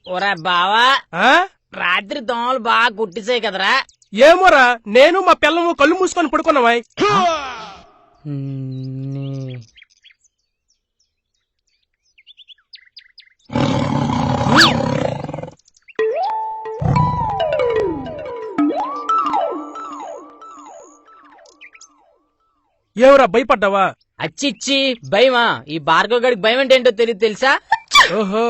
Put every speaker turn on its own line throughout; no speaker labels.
ఒరే బావా,
ఆ?
రాత్రి దోమలు బాగా కుట్టిసాయి కదరా.
ఏమోరా, నేను మా పిల్లము కళ్ళు మూసుకొని పడుకున్నావాయ్. ఏమరా భయపడ్డావా?
అచ్చిచ్చి భయమా? ఈ భార్గవ్ గడికి భయం అంటే ఏంటో తెలియదు తెలుసా?
ఓహో.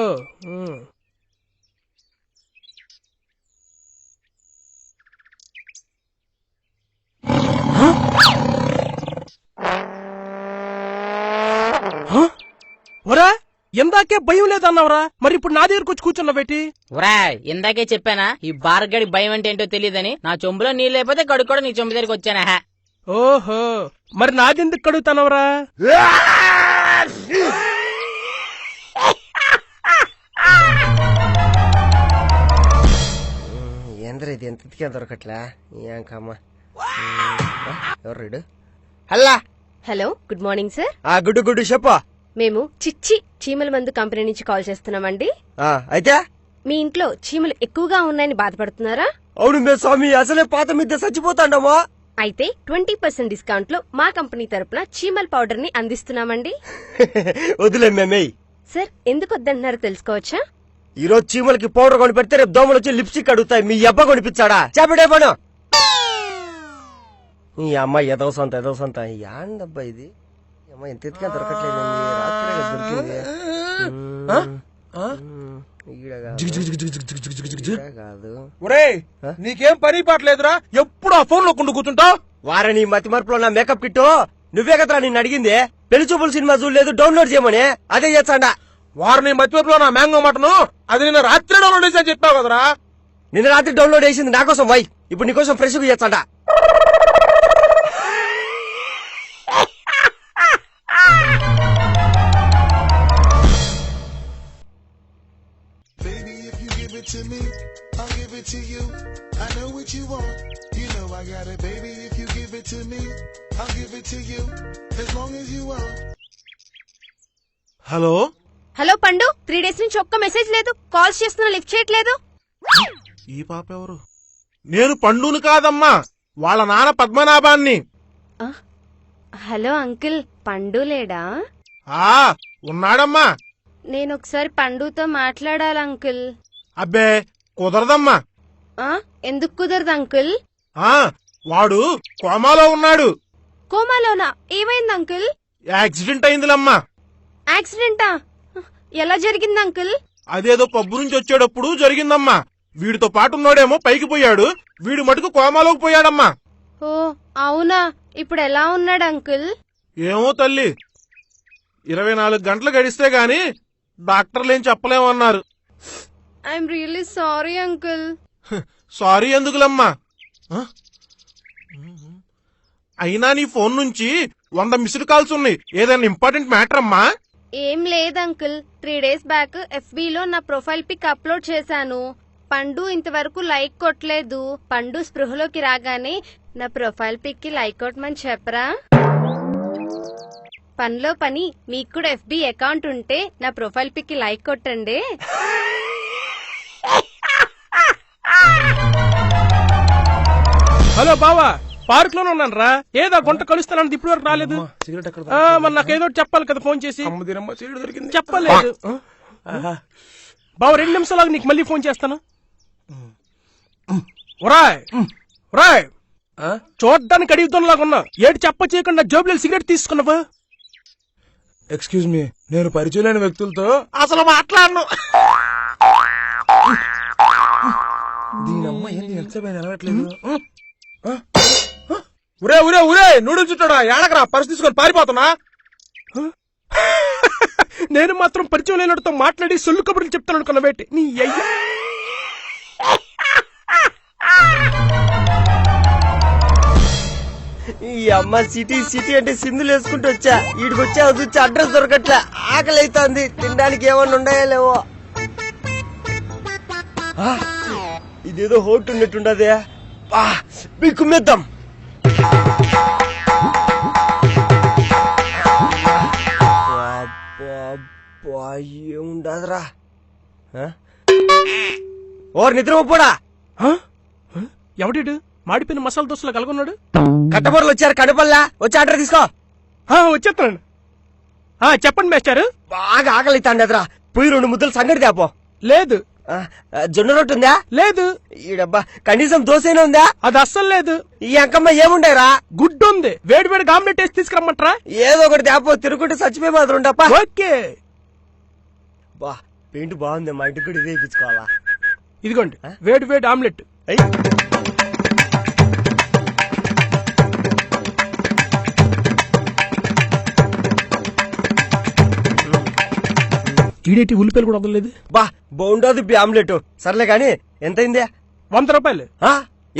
ఒరా, ఎందాకే భయం లేదన్నావురా, మరి ఇప్పుడు నా దగ్గరకు వచ్చి కూర్చున్నావేటి?
ఒరా, ఇందాకే చెప్పానా ఈ భార్గవ్ గడికి భయం అంటే ఏంటో తెలియదని. నా చెంబులో నీళ్ళు లేకపోతే గడుకు కూడా నీ చెంబు దగ్గరికి వచ్చానా.
ఓహో, మరి నాదెందుకు కడుగుతానవరా?
ఏంద్ర ఇది ఎంత దొరకట్లా ఏంకమ్మా. ఎవరు రీడు? హల్లా.
Hello, good morning sir.
గుడ్డు గుడ్డు చెప్పు.
మేము చిచ్చి చీమల మందు కంపెనీ నుంచి కాల్ చేస్తున్నామండి.
అయితే
మీ ఇంట్లో చీమలు ఎక్కువగా ఉన్నాయని బాధపడుతున్నారా?
అవును మే స్వామి, అసలే పాత మీద చచ్చిపోతాండమ్మా.
అయితే 20% డిస్కౌంట్ లో మా కంపెనీ తరపున చీమల పౌడర్ ని అందిస్తున్నామండి.
వదిలే మేమేయ్.
సార్, ఎందుకు వద్దంటున్నారో తెలుసుకోవచ్చా?
ఈ రోజు చీమలకి పౌడర్ కొని పెడితే రేపు దోమలు వచ్చి లిప్స్టిక్ అడుగుతాయి. మీ అబ్బా కొనిపించాడా? చేపడే పను. ఈ అమ్మాయి ఎదవ సొంత యాందబ్బా ఇది. అమ్మాయి ఎంత ఎత్తుగా దొరకట్లేదు. రాత్రి దొరికింది. కాదు.
ఒరేయ్, నీకేం పని పాటలేదురా? ఎప్పుడు ఆ ఫోన్ లో కుండు కూర్చుంటావు?
వారని మతి మార్పులో నా మేకప్ కిట్టు నువ్వే కదరా నిన్ను అడిగింది. పెళ్లి చూపులు సినిమా చూడలేదు, డౌన్లోడ్ చేయమని. అదే చేస్తాడా.
వారిని మధ్యలో నా మ్యాంగో మటను అది నిన్న రాత్రి డౌన్లోడ్ చేసి చెప్పావు కదరా.
నిన్న రాత్రి డౌన్లోడ్ చేసింది నా కోసం వై. ఇప్పుడు నీకోసం ఫ్రెష్ గా చేస్తాడా.
To me, I'll give it to you. I know what you want. You know I got it, baby. If you give it to me, I'll give it to you. As long as you want.
Hello
hello పండు, 3 days నుంచి ఒక్క message లేదు. Calls చేస్తున్నా lift చేయట్లేదు.
ఈ పాప ఎవరు? నేను పండును కాదమ్మా, వాళ్ళ నాన్న పద్మనాభాన్ని.
హలో అంకుల్, పండు లేడా?
ఉన్నాడమ్మా.
నేను ఒకసారి పండుతో మాట్లాడాలి అంకుల్.
అబ్బే కుదరదమ్మా.
ఎందుకు కుదరదు అంకుల్?
వాడు కోమాలో ఉన్నాడు.
కోమాలోనా? ఏమైంది అంకుల్?
యాక్సిడెంట్ అయిందిలమ్మా.
యాక్సిడెంటా? ఎలా జరిగింది అంకుల్?
అదేదో పబ్బు నుంచి వచ్చేటప్పుడు జరిగిందమ్మా. వీడితో పాటు ఉన్నాడేమో పైకి పోయాడు, వీడు మటుకు కోమాలోకి పోయాడమ్మా.
ఓ అవునా? ఇప్పుడు ఎలా ఉన్నాడు అంకుల్?
ఏమో తల్లి, 24 గంటలు గడిస్తే గాని డాక్టర్లేం చెప్పలేమన్నారు.
I'm really sorry uncle.
Sorry ఎందుకులమ్మా. అయినా నీ ఫోన్ నుంచి 100 మిస్డ్ కాల్స్ ఉన్నాయి. ఏదైనా ఇంపార్టెంట్ మ్యాటర్ అమ్మా?
ఏం లేదు అంకుల్, 3 days బ్యాక్ FB లో నా ప్రొఫైల్ పిక్ అప్లోడ్ చేశాను. పండు ఇంతవరకు లైక్ కొట్టలేదు. పండు స్పృహలోకి రాగానే నా ప్రొఫైల్ పిక్ కి లైక్ కొట్టమని చెప్పరా? పనిలో పని మీకు కూడా FB అకౌంట్ ఉంటే నా ప్రొఫైల్ పిక్ కి లైక్ కొట్టండి.
హలో బావా, పార్క్ లోనే ఉన్నాను రా. ఏదో గుంట కలుస్తానన్నది ఇప్పుడు వరకు రాలేదు. మరి నాకేదో చెప్పాలి కదా ఫోన్ చేసి. చెప్పలేదు బావ. 2 నిమిషాలు నీకు మళ్ళీ ఫోన్ చేస్తాను. చూడ్డానికి అడిగితోలాగా ఉన్నా. ఏడు చెప్ప చేయకుండా జోబులో సిగరెట్ తీసుకున్నావా?
ఎక్స్క్యూజ్ మీ, నేను పరిచయం లేని వ్యక్తులతో
అసలు మాట్లాడను.
దీనమ్మ ఏంది ఎంతసేపు నిలబెట్టలేదు.
ఉరే ఉరే ఉరే నూడిల్స్ చుట్టాడా? ఏడకరా పర్సు తీసుకొని పారిపోతున్నా. నేను మాత్రం పరిచయం లేనడితో మాట్లాడి సొల్లు కబుర్లు చెప్తాను అనుకున్న వేటి నీ అయ్య.
ఈ అమ్మ సిటీ అంటే సింధులు వేసుకుంటూ వచ్చా. ఈడికొచ్చా వచ్చి అడ్రస్ దొరకట్లే. ఆకలి అవుతుంది, తినడానికి ఏమన్నా ఉన్నాయో లేవో. ఇదేదో హోట్ ఉన్నట్టుండదే. కుమ్మేద్దాం. ఏముండదురా. ఓర్ నిద్ర పోడా
ఆ? ఆ? ఎవడీడు మాడిపోయిన మసాలా దోశలో కలుగున్నాడు?
కట్టబొరలు వచ్చారు కడపల్లా వచ్చి ఆర్డర్ తీసుకో.
వచ్చేస్తున్నాను. చెప్పండి మేస్టారు.
బాగా ఆకలి తాండేదిరా, పోయి 2 ముద్దలు సంగటి తేపో.
లేదు.
జొన్న రొట్టె ఉందా?
లేదు.
ఈడబ్బా కనీసం దోశైనా ఉందా?
అది అస్సలు లేదు.
ఈ అంకమ్మ ఏముండేరా?
గుడ్డు ఉంది, వేడి వేడి ఆమ్లెట్ వేసి తీసుకురమ్మంటారా?
ఏదో ఒకటి తేపో, తిరుగుంటే చచ్చిపోయి మాత్రం ఉండప్ప.
ఓకే.
బా పెయింట్ బాగుంది, మా ఇంటికి కూడా ఇదే ఇప్పించుకోవాలా?
ఇదిగోండి వేడి వేడి ఆమ్లెట్. ఈడేటి ఉల్లిపాయలు కూడా వదలలేదు.
బా బాగుండదు ఆమ్లెట్. సర్లే గాని ఎంతైందే?
100 రూపాయలు.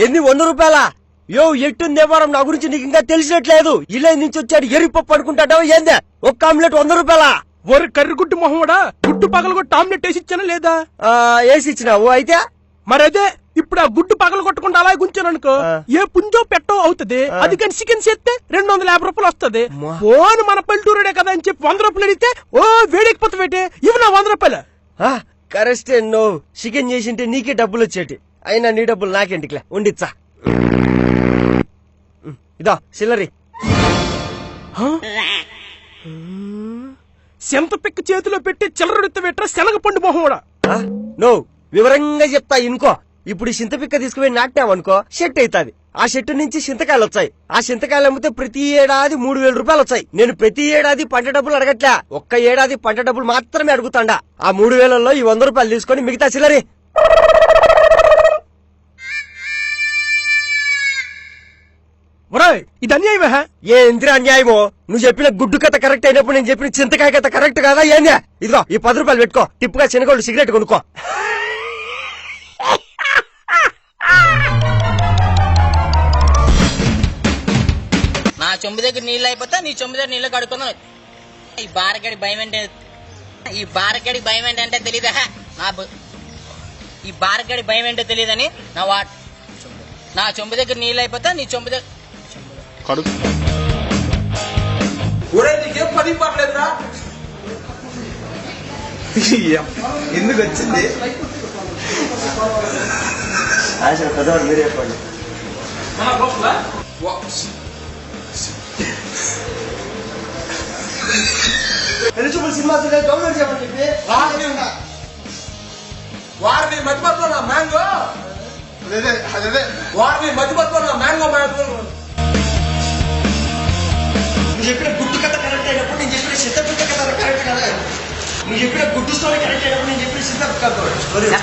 ఎన్ని 100 రూపాయలా? యో ఎట్టుంది వారం, నా గురించి నీకు ఇంకా తెలిసినట్లేదు. ఇలా నుంచి వచ్చాడు ఎరిపప్పు అనుకుంటాడో ఏందే? ఒక్క ఆమ్లెట్ 100 రూపాయలా?
ఒరి కర్రి గుడ్డు మొహమ్మడా, గుడ్డు పగలు కొట్టి ఆమ్లెట్ వేసి ఇచ్చానా లేదా?
వేసి ఇచ్చినావు అయితే.
మరదే ఇప్పుడు ఆ గుడ్డు పగలు కొట్టకుండా అలా గుంచాను అనుకో, ఏ పుంజో పెట్టో అవుతుంది. అది కానీ చికెన్ చేస్తే 250 రూపాయలు వస్తుంది. పోను మన పల్లెటూరుడే కదా అని చెప్పి 100 రూపాయలు అడిగితే ఓ వేడికిపోతా పెట్టే ఇవి నా 100 రూపాయలు.
కరెస్టే, నువ్వు చికెన్ చేసింటే నీకే డబ్బులు వచ్చేటి. అయినా నీ డబ్బులు నాకేంటికిలే, ఉండిచ్చా. ఇదా సిల్లరి.
సెంత పిక్క చేతిలో పెట్టి చిల్లరడితే పెట్టరా శనగ పండు మొహమ్మడా.
నో వివరంగా చెప్తా ఇనుకో. ఇప్పుడు ఈ చింతపిక్క తీసుకుపోయి నాటినామనుకో, షెట్ అవుతాది. ఆ షెట్టు నుంచి చింతకాయలు వచ్చాయి. ఆ చింతకాయలు అమ్మితే ప్రతి ఏడాది 3000 రూపాయలు వచ్చాయి. నేను ప్రతి ఏడాది పంట డబ్బులు అడగట్లే, ఒక్క ఏడాది పంట డబ్బులు మాత్రమే అడుగుతాండా. ఆ 3000లో ఈ 100 రూపాయలు తీసుకొని మిగతా చిల్లరి.
ఒరాయ్ ఇది అన్యాయమే.
ఏ ఇంద్ర అన్యాయమో? నువ్వు చెప్పిన గుడ్డు కథ కరెక్ట్ అయినప్పుడు నేను చెప్పిన చింతకాయ కథ కరెక్ట్ కాదా ఏందా? ఇదిగో ఈ 10 రూపాయలు పెట్టుకో, టిప్పుగా చిన్నగోళ్ళు సిగరెట్ కొనుక్కో.
నా చెంబు దగ్గర నీళ్ళు అయిపోతా నీ చెంబు దగ్గర నీళ్ళు కడుక్కుందాం. ఈ బారగడి భయం ఏంటంటే తెలీదా? ఈ బారగడి భయం ఏంటో తెలియదని నా చెంబు దగ్గర నీళ్ళు అయిపోతా నీ చెంబు దగ్గర
నీకేం పని పర్లేదురా? ఎందుకు వచ్చింది?
మీరే చెప్పండి. ఎలిజిబుల్ సినిమా డౌన్లోడ్ చేయమని చెప్పి
వారిని మధ్యపత్లో నా మ్యాంగో, వారిని మధ్యపత్లో నా మ్యాంగో.
నువ్వు చెప్పిన గుడ్డు కథ కరెక్ట్ అయినప్పుడు నేను చెప్పిన చింతపిక్క కథ కరెక్ట్ కదా? నువ్వు చెప్పిన గుడ్డు స్టోరీ కరెక్ట్ అయినప్పుడు నేను చెప్పిన చింతపిక్క,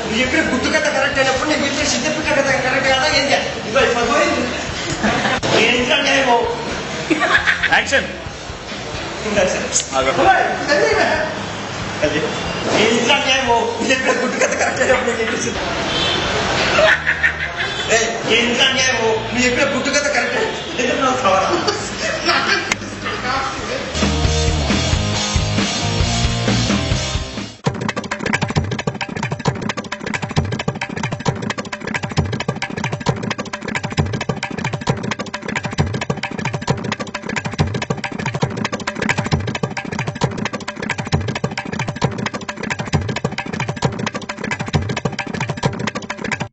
నువ్వు చెప్పిన గుడ్డు కథ కరెక్ట్ అయినప్పుడు నేను చెప్పిన చింతపిక్క కథ కరెక్ట్ కదా? ఏం న్యాయమో?
యాక్షన్.
న్యాయమో? నువ్వు చెప్పిన గుడ్డు కథ కరెక్ట్ అయినప్పుడు నేను చెప్పిన న్యాయమో? నువ్వు చెప్పిన గుడ్డు కథ కరెక్ట్